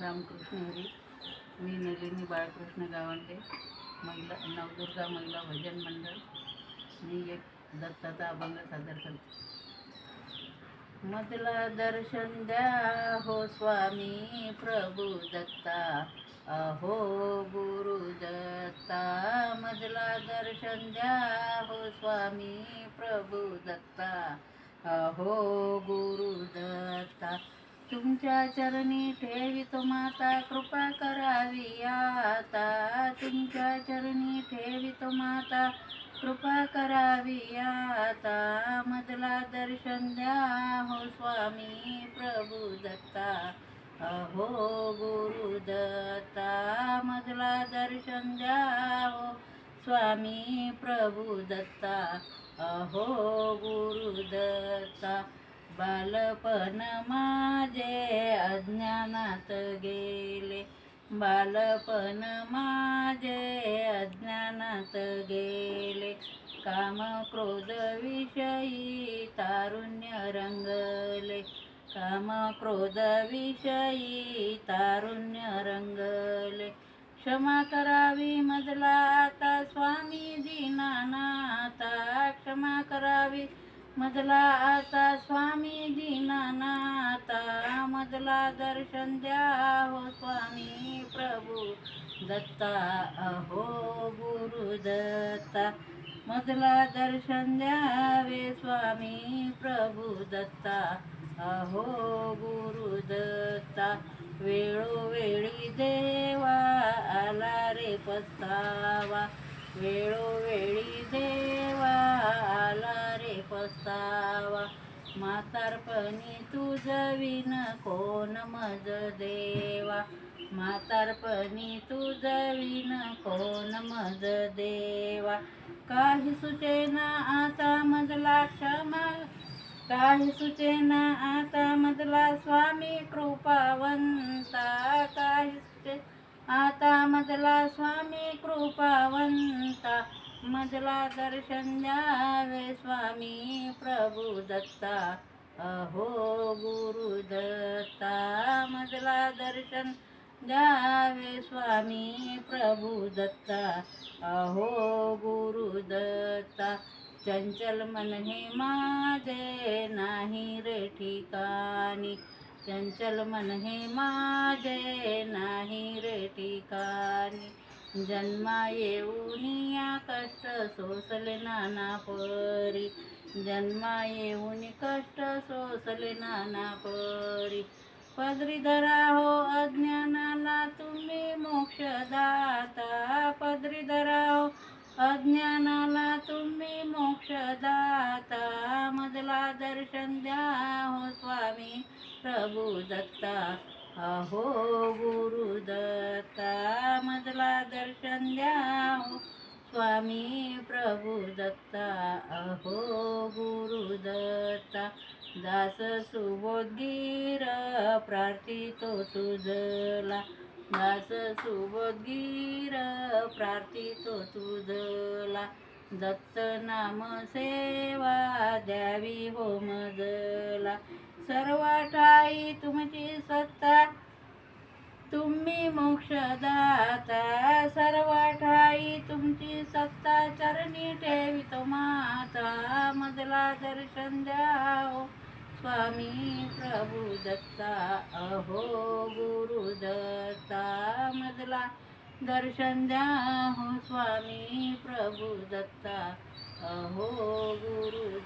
रामकृष्ण हरी. मी नलिनी बाळकृष्ण गावंडे, महिला नवदुर्गा महिला भजन मंडळ. मी एक दत्ताचा अभंग सादर करते. मधला दर्शन द्या हो स्वामी प्रभू दत्ता, अहो गुरु दत्ता. मधला दर्शन द्या हो स्वामी प्रभू दत्ता, अहो गुरु दत्ता. तुमच्या चरणी ठेवितो माता, कृपा करावी आता. तुमच्या चरणी ठेवितो माता, कृपा करावी आता. मधला दर्शन द्या हो स्वामी प्रभू दत्ता, अहो गुरु दत्ता. मधला दर्शन द्या हो स्वामी प्रभू दत्ता, अहो गुरु दत्ता. बालपण माझे अज्ञानात गेले, बालपण माझे अज्ञानात गेले. काम क्रोध विषयी तारुण्य रंगले, काम क्रोध विषयी तारुण्य रंगले. क्षमा करावी मधला आता स्वामी दीनानाथा, क्षमा करावी मधला आता स्वामी दीनानाथा. मधला दर्शन द्या हो स्वामी प्रभू दत्ता, अहो गुरु दत्ता. मधला दर्शन द्यावे स्वामी प्रभू दत्ता, अहो गुरु दत्ता. वेळोवेळी देवा आला रे पस्तावा, वेळोवेळी देवा आला रे पस्तावा. म्हातारपणी तुझविन कोण मज देवा, म्हातारपणी तुझविन कोण मज देवा. काही सुचेना आता मधला क्षमा, काही सुचेना आता मधला स्वामी कृपावंता. काही सुचे आता मधला स्वामी कृपावंता. मधला दर्शन द्यावे स्वामी प्रभू दत्ता, अहो गुरु दत्ता. मधला दर्शन द्यावे स्वामी प्रभू दत्ता, अहो गुरु दत्ता. चंचल मन हे माझे नाही रे ठिकाणी, चंचल मन हे माझे नाही रे ठिकाणी. जन्मा येऊनिया कष्ट सोसले नाना परी, जन्मा येऊन कष्ट सोसले नाना परी. पदरी धरा हो अज्ञानाला तुम्ही मोक्षदाता, पदरी धरा हो अज्ञानाला तुम्ही मोक्षदाता. मधला दर्शन द्या हो स्वामी प्रभू दत्ता, अहो गुरु दत्ता. मधला दर्शन द्या हो स्वामी प्रभू दत्ता, अहो गुरु दत्ता. दास सुबोधगीर प्रार्थितो तुझला, दास सुबोधगीर प्रार्थितो तुझला. दत्त नाम सेवा द्यावी हो मजला, सर्व ठाई तुमची सत्ता तुम्ही मोक्षदाता. सर्व ठाई तुमची सत्ता चरणी ठेवितो माता. मधला दर्शन द्या हो स्वामी प्रभू दत्ता, अहो गुरु दत्ता. मधला दर्शन द्या हो स्वामी प्रभू दत्ता, अहो गुरु